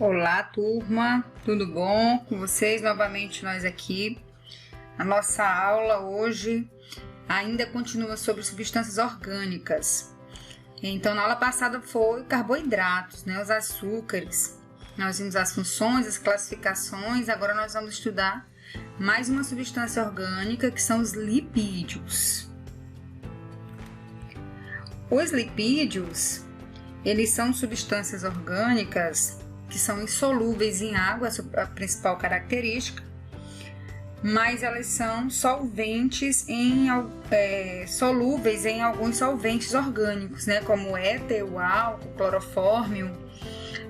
Olá, turma, tudo bom com vocês? Novamente nós aqui. A nossa aula hoje ainda continua sobre substâncias orgânicas. Então, na aula passada foi carboidratos, né, os açúcares. Nós vimos as funções, as classificações. Agora nós vamos estudar mais uma substância orgânica, que são os lipídios. Os lipídios, eles são substâncias orgânicas que são insolúveis em água, a principal característica, mas elas são solventes solúveis em alguns solventes orgânicos, né, como o éter, o álcool, o clorofórmio.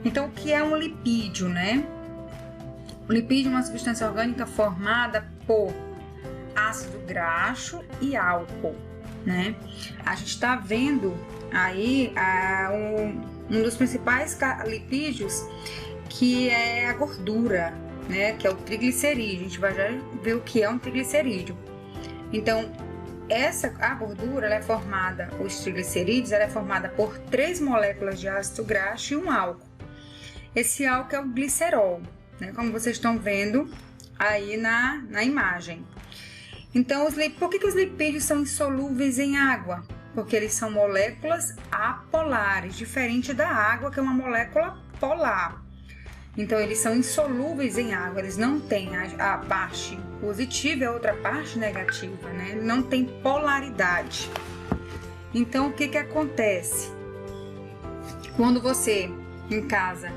Então, o que é um lipídio, né? O lipídio é uma substância orgânica formada por ácido graxo e álcool, né? A gente está vendo aí um dos principais lipídios, que é a gordura, né? Que é o triglicerídeo. A gente vai já ver o que é um triglicerídeo. Então, a gordura, ela é formada, os triglicerídeos, ela é formada por 3 moléculas de ácido graxo e um álcool. Esse álcool é o glicerol, né? Como vocês estão vendo aí na imagem. Então, por que os lipídios são insolúveis em água? Porque eles são moléculas apolares, diferente da água, que é uma molécula polar. Então, eles são insolúveis em água, eles não têm a parte positiva e a outra parte negativa, né? Não tem polaridade. Então, o que acontece? Quando você, em casa,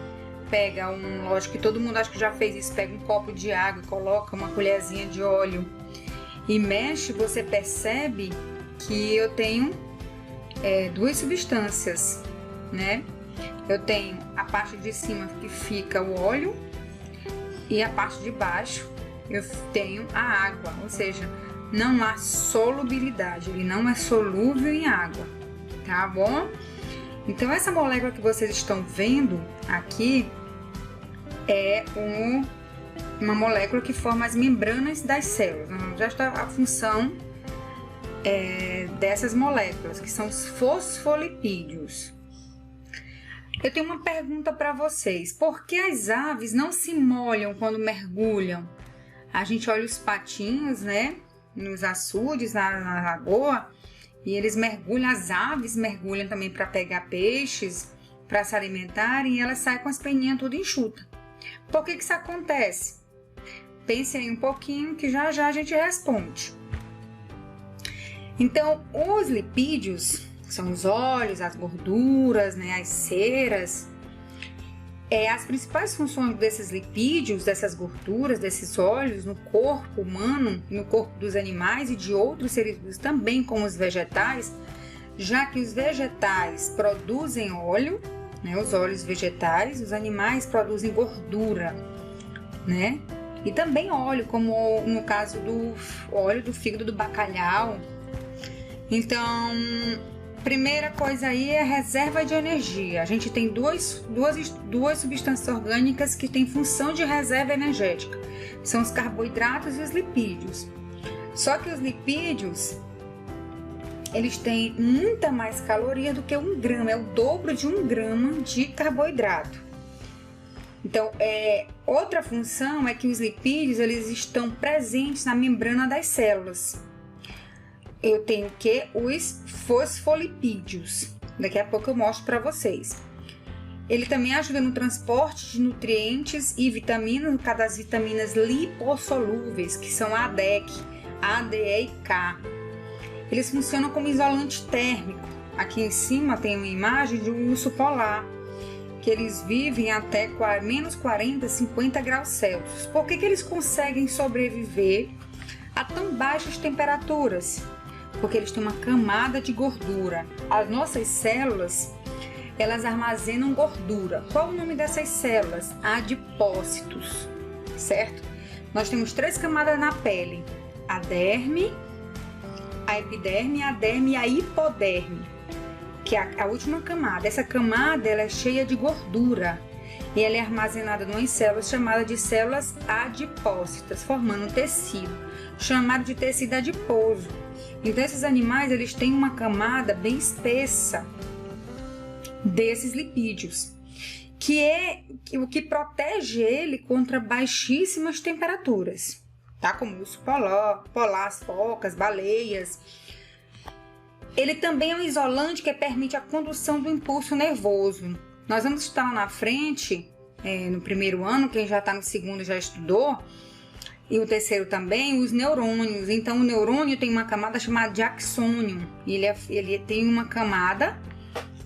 pega lógico que todo mundo acho que já fez isso, pega um copo de água e coloca uma colherzinha de óleo e mexe, você percebe que eu tenho duas substâncias, né? Eu tenho a parte de cima que fica o óleo e a parte de baixo eu tenho a água, ou seja, não há solubilidade, ele não é solúvel em água, tá bom? Então, essa molécula que vocês estão vendo aqui é uma molécula que forma as membranas das células. Já está a função dessas moléculas, que são os fosfolipídios. Eu tenho uma pergunta para vocês. Por que as aves não se molham quando mergulham? A gente olha os patinhos, né, nos açudes, na lagoa, e eles mergulham, as aves mergulham também para pegar peixes, para se alimentarem, e elas saem com as peninhas tudo enxuta. Por que isso acontece? Pense aí um pouquinho que já a gente responde. Então, os lipídios, são os óleos, as gorduras, né, as ceras. As principais funções desses lipídios, dessas gorduras, desses óleos no corpo humano, no corpo dos animais e de outros seres vivos também, como os vegetais, já que os vegetais produzem óleo, né, os óleos vegetais, os animais produzem gordura, né? E também óleo, como no caso do óleo do fígado do bacalhau. Então, primeira coisa aí é a reserva de energia. A gente tem duas substâncias orgânicas que têm função de reserva energética. São os carboidratos e os lipídios. Só que os lipídios, eles têm muita mais caloria do que 1 grama. É o dobro de 1 grama de carboidrato. Então, outra função é que os lipídios, eles estão presentes na membrana das células. Eu tenho os fosfolipídios. Daqui a pouco eu mostro para vocês. Ele também ajuda no transporte de nutrientes e vitaminas, no caso das vitaminas lipossolúveis, que são a ADEC, A, D, E e K. Eles funcionam como isolante térmico. Aqui em cima tem uma imagem de um urso polar, que eles vivem até menos 40, 50 graus Celsius. Por que eles conseguem sobreviver a tão baixas temperaturas? Porque eles têm uma camada de gordura. As nossas células, elas armazenam gordura. Qual o nome dessas células? Adipócitos, certo? Nós temos 3 camadas na pele: a derme, a epiderme, a derme e a hipoderme, que é a última camada. Essa camada, ela é cheia de gordura e ela é armazenada em células chamadas de células adipócitas, formando um tecido chamado de tecido adiposo. Então, esses animais, eles têm uma camada bem espessa desses lipídios. o que protege ele contra baixíssimas temperaturas, tá? Como o urso polar, as focas, baleias. Ele também é um isolante que permite a condução do impulso nervoso. Nós vamos estar lá na frente, no primeiro ano, quem já está no segundo já estudou, e o terceiro também, os neurônios. Então, o neurônio tem uma camada chamada de axônio. Ele tem uma camada,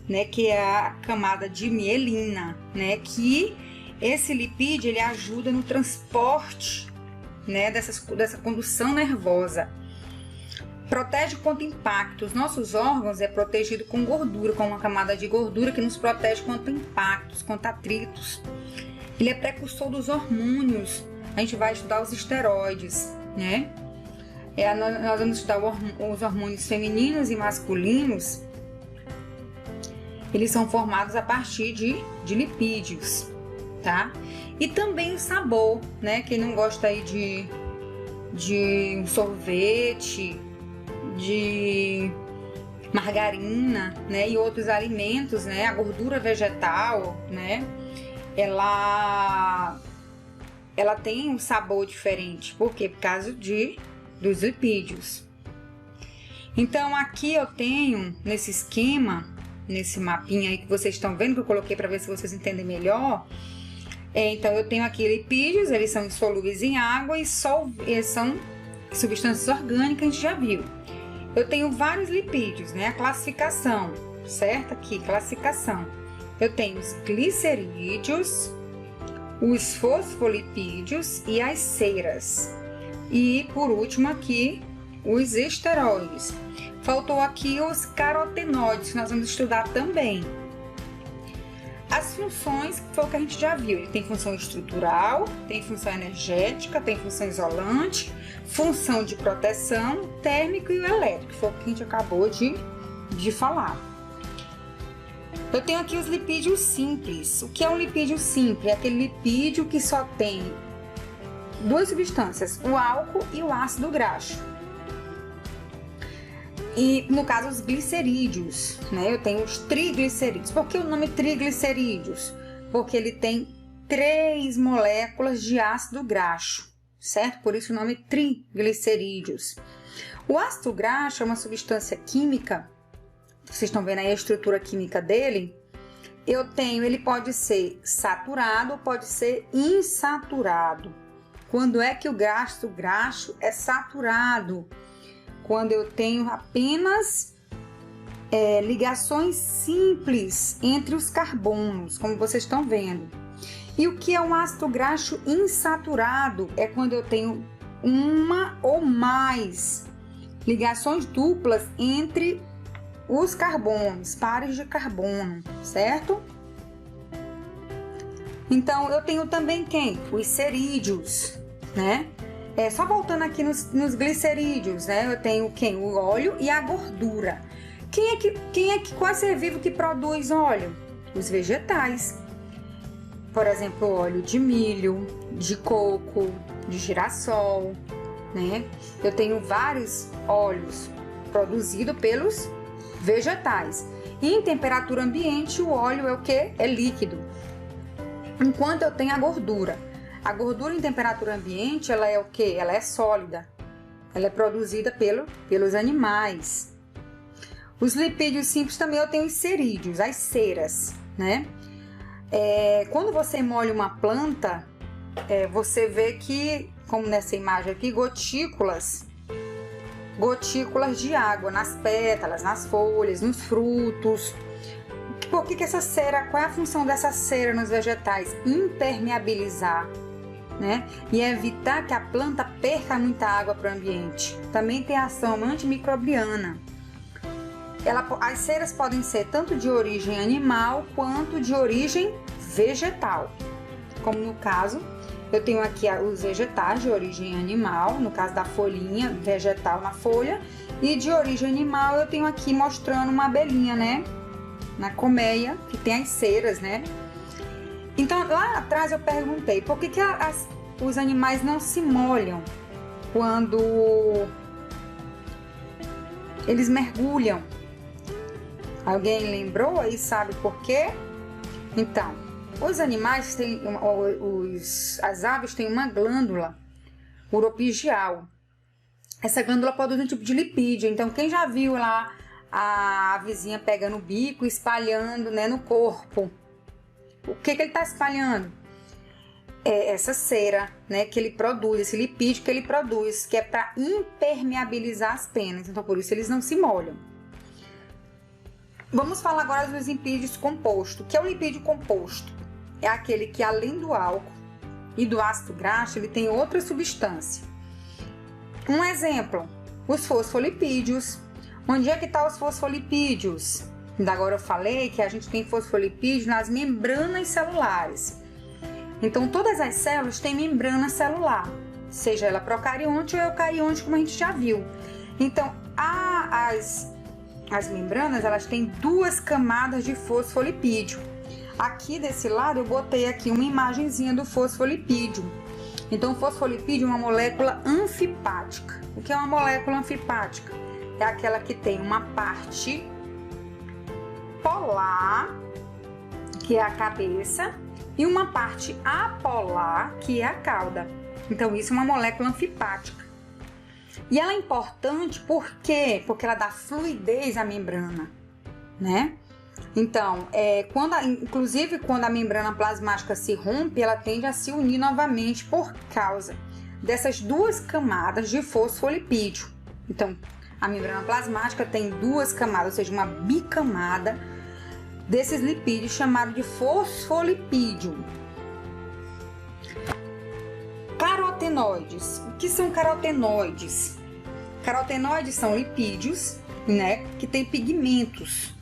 né, que é a camada de mielina, né, que esse lipídio ele ajuda no transporte, né, dessa condução nervosa. Protege contra impactos. Nossos órgãos é protegido com gordura, com uma camada de gordura que nos protege contra impactos, contra atritos. Ele é precursor dos hormônios. A gente vai estudar os esteroides, né? Nós vamos estudar os hormônios femininos e masculinos. Eles são formados a partir de lipídios, tá? E também o sabor, né? Quem não gosta aí de um sorvete, de margarina, né? E outros alimentos, né? A gordura vegetal, né? Ela tem um sabor diferente. Por quê? Por causa dos lipídios. Então, aqui eu tenho, nesse esquema, nesse mapinha aí que vocês estão vendo, que eu coloquei para ver se vocês entendem melhor. Então, eu tenho aqui lipídios, eles são insolúveis em água e são substâncias orgânicas, a gente já viu. Eu tenho vários lipídios, né? A classificação, certo? Aqui, classificação. Eu tenho os glicerídeos, os fosfolipídios e as ceras. E, por último, aqui, os esteroides. Faltou aqui os carotenoides, que nós vamos estudar também. As funções, foi o que a gente já viu. Ele tem função estrutural, tem função energética, tem função isolante, função de proteção, térmico e elétrico, que foi o que a gente acabou de falar. Eu tenho aqui os lipídios simples. O que é um lipídio simples? É aquele lipídio que só tem duas substâncias, o álcool e o ácido graxo. E no caso os glicerídeos, né? Eu tenho os triglicerídeos. Por que o nome triglicerídeos? Porque ele tem 3 moléculas de ácido graxo, certo? Por isso o nome triglicerídeos. O ácido graxo é uma substância química. Vocês estão vendo aí a estrutura química dele? Ele pode ser saturado, pode ser insaturado. Quando é que o ácido graxo é saturado? Quando eu tenho apenas ligações simples entre os carbonos, como vocês estão vendo. E o que é um ácido graxo insaturado? É quando eu tenho uma ou mais ligações duplas entre os carbonos, pares de carbono, certo? Então, eu tenho também quem? Os cerídeos, né? Só voltando aqui nos glicerídeos, né? Eu tenho quem? O óleo e a gordura. Qual é ser vivo que produz óleo? Os vegetais. Por exemplo, óleo de milho, de coco, de girassol, né? Eu tenho vários óleos produzidos pelos vegetais. E em temperatura ambiente, o óleo é o que? É líquido. Enquanto eu tenho a gordura. A gordura em temperatura ambiente, ela é o que? Ela é sólida. Ela é produzida pelos animais. Os lipídios simples também eu tenho os cerídeos, as ceras, né? Quando você molha uma planta, você vê que, como nessa imagem aqui, gotículas de água nas pétalas, nas folhas, nos frutos. Por que essa cera, qual é a função dessa cera nos vegetais? Impermeabilizar, né? E evitar que a planta perca muita água para o ambiente. Também tem ação antimicrobiana. As ceras podem ser tanto de origem animal quanto de origem vegetal. Como no caso, eu tenho aqui os vegetais de origem animal, no caso da folhinha vegetal na folha, e de origem animal eu tenho aqui mostrando uma abelhinha, né? Na colmeia, que tem as ceras, né? Então, lá atrás eu perguntei, por que os animais não se molham quando eles mergulham? Alguém lembrou aí, sabe por quê? Então, os animais têm, as aves têm uma glândula uropigial. Essa glândula produz um tipo de lipídio. Então, quem já viu lá a avezinha pegando o bico e espalhando, né, no corpo? O que ele está espalhando? É essa cera, né, que ele produz, esse lipídio que ele produz, que é para impermeabilizar as penas. Então, por isso eles não se molham. Vamos falar agora dos lipídios compostos. O que é o lipídio composto? É aquele que, além do álcool e do ácido graxo, ele tem outra substância. Um exemplo, os fosfolipídios. Onde é que estão os fosfolipídios? Ainda agora eu falei que a gente tem fosfolipídios nas membranas celulares. Então, todas as células têm membrana celular, seja ela procarionte ou eucarionte, como a gente já viu. Então, as membranas, elas têm duas camadas de fosfolipídio. Aqui desse lado, eu botei aqui uma imagenzinha do fosfolipídio. Então, o fosfolipídio é uma molécula anfipática. O que é uma molécula anfipática? É aquela que tem uma parte polar, que é a cabeça, e uma parte apolar, que é a cauda. Então, isso é uma molécula anfipática. E ela é importante por quê? Porque ela dá fluidez à membrana, né? Então, inclusive quando a membrana plasmática se rompe, ela tende a se unir novamente por causa dessas duas camadas de fosfolipídio. Então, a membrana plasmática tem duas camadas, ou seja, uma bicamada desses lipídios chamados de fosfolipídio. Carotenoides. O que são carotenoides? Carotenoides são lipídios, né, que têm pigmentos,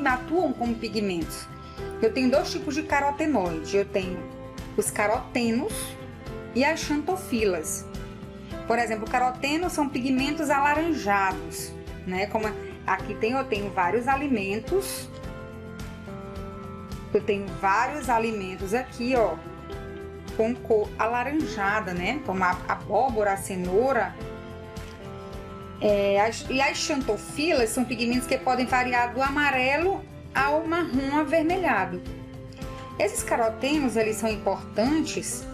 atuam como pigmentos. Eu tenho dois tipos de carotenoides. Eu tenho os carotenos e as xantofilas. Por exemplo, carotenos são pigmentos alaranjados, né? Como aqui eu tenho vários alimentos. Eu tenho vários alimentos aqui, ó, com cor alaranjada, né? Como a abóbora, a cenoura. E as xantofilas são pigmentos que podem variar do amarelo ao marrom avermelhado. Esses carotenos, eles são importantes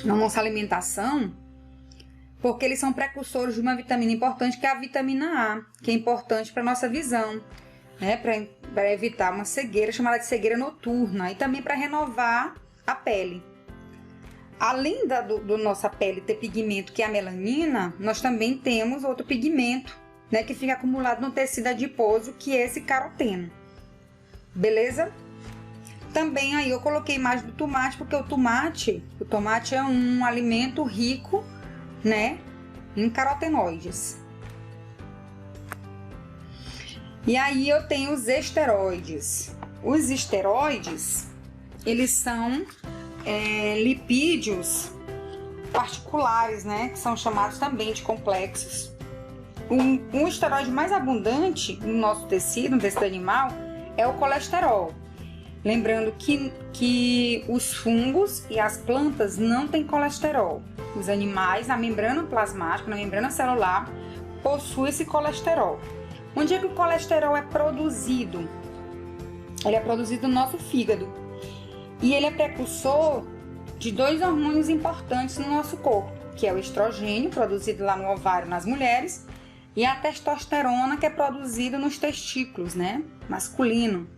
na nossa alimentação porque eles são precursores de uma vitamina importante, que é a vitamina A, que é importante para a nossa visão, né? Para evitar uma cegueira chamada de cegueira noturna e também para renovar a pele. Além do nossa pele ter pigmento, que é a melanina, nós também temos outro pigmento, né, que fica acumulado no tecido adiposo, que é esse caroteno. Beleza? Também aí eu coloquei mais do tomate, porque o tomate é um alimento rico, né, em carotenoides. E aí eu tenho os esteroides. Os esteroides, eles são lipídios particulares, né, que são chamados também de complexos. Um esteroide mais abundante no nosso tecido animal é o colesterol. Lembrando que os fungos e as plantas não têm colesterol. Os animais, na membrana plasmática, na membrana celular, possuem esse colesterol. Onde é que o colesterol é produzido? Ele é produzido no nosso fígado. E ele é precursor de dois hormônios importantes no nosso corpo, que é o estrogênio, produzido lá no ovário nas mulheres, e a testosterona, que é produzida nos testículos, né, masculino.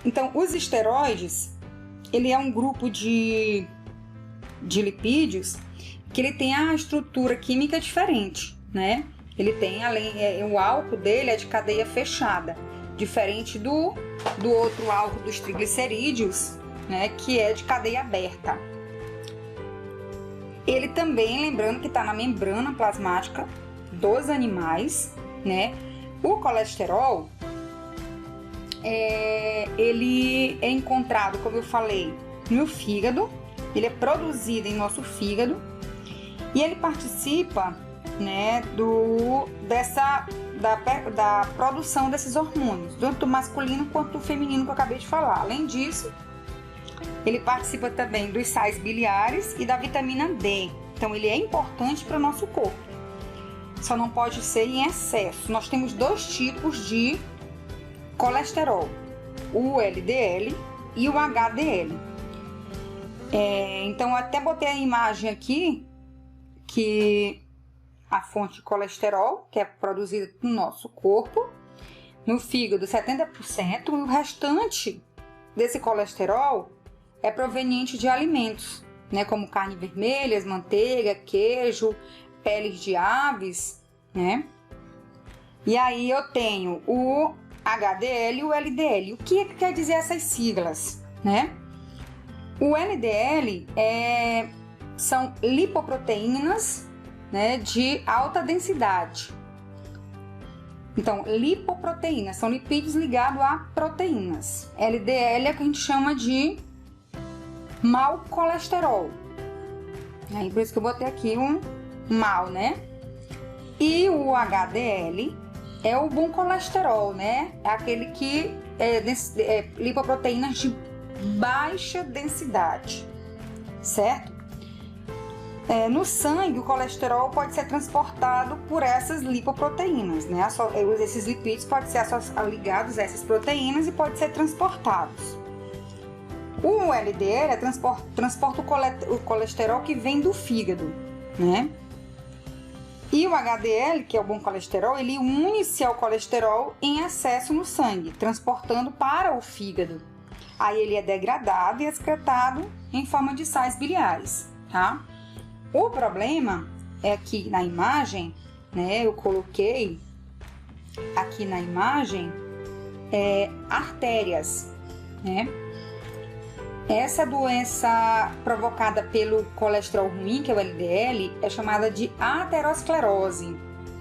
Então, os esteroides, ele é um grupo de lipídios que ele tem a estrutura química diferente, né? Ele tem, o álcool dele é de cadeia fechada, diferente do outro álcool dos triglicerídeos, né, que é de cadeia aberta. Ele também, lembrando que está na membrana plasmática dos animais, né? O colesterol, ele é encontrado, como eu falei, no fígado. Ele é produzido em nosso fígado e ele participa, né, da produção desses hormônios, tanto do masculino quanto do feminino, que eu acabei de falar. Além disso, ele participa também dos sais biliares e da vitamina D. Então, ele é importante para o nosso corpo. Só não pode ser em excesso. Nós temos dois tipos de colesterol. o LDL e o HDL. Então, eu até botei a imagem aqui, que a fonte de colesterol, que é produzida no nosso corpo, no fígado 70%, e o restante desse colesterol é proveniente de alimentos, né, como carne vermelhas, manteiga, queijo, peles de aves, né? E aí eu tenho o HDL e o LDL. O que quer dizer essas siglas, né? O LDL são lipoproteínas, né, de alta densidade. Então, lipoproteínas são lipídios ligados a proteínas. LDL é o que a gente chama de mau colesterol. Aí, por isso que eu botei aqui um mau, né? E o HDL é o bom colesterol, né? É aquele que é lipoproteínas de baixa densidade, certo? No sangue, o colesterol pode ser transportado por essas lipoproteínas, né? Esses lipídios podem ser ligados a essas proteínas e podem ser transportados. O LDL transporta o colesterol que vem do fígado, né? E o HDL, que é o bom colesterol, ele une-se ao colesterol em excesso no sangue, transportando para o fígado. Aí ele é degradado e excretado em forma de sais biliares, tá? O problema é que na imagem, né, eu coloquei aqui na imagem artérias, né? Essa doença provocada pelo colesterol ruim, que é o LDL, é chamada de aterosclerose.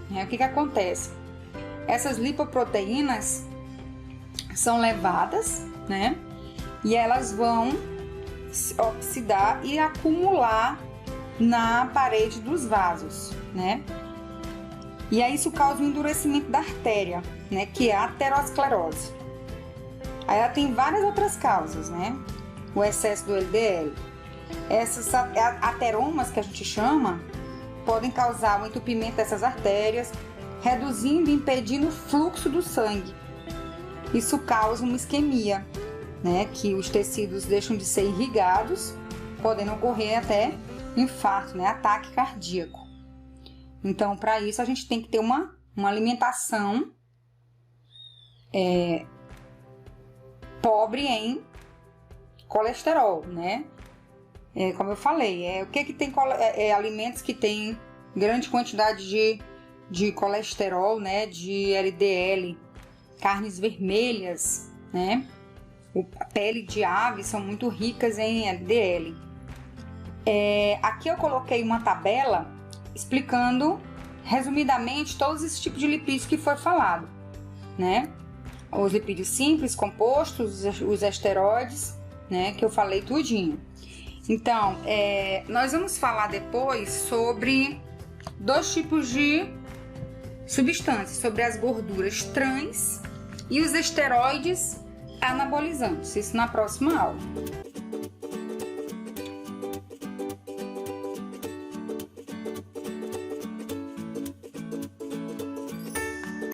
O que acontece? Essas lipoproteínas são levadas, né? E elas vão se oxidar e acumular na parede dos vasos, né? E aí isso causa um endurecimento da artéria, né? Que é a aterosclerose. Aí ela tem várias outras causas, né? O excesso do LDL. Essas ateromas, que a gente chama, podem causar o entupimento dessas artérias, reduzindo e impedindo o fluxo do sangue. Isso causa uma isquemia, né? Que os tecidos deixam de ser irrigados, podendo ocorrer até infarto, né? Ataque cardíaco. Então, para isso, a gente tem que ter uma alimentação pobre em colesterol, né? Como eu falei, o que tem alimentos que tem grande quantidade de colesterol, né? De LDL, carnes vermelhas, né? A pele de ave são muito ricas em LDL. Aqui eu coloquei uma tabela explicando resumidamente todos esses tipos de lipídios que foi falado, né? Os lipídios simples, compostos, os esteroides, né? Que eu falei tudinho. Então, nós vamos falar depois sobre 2 tipos de substâncias, sobre as gorduras trans e os esteroides anabolizantes. Isso na próxima aula.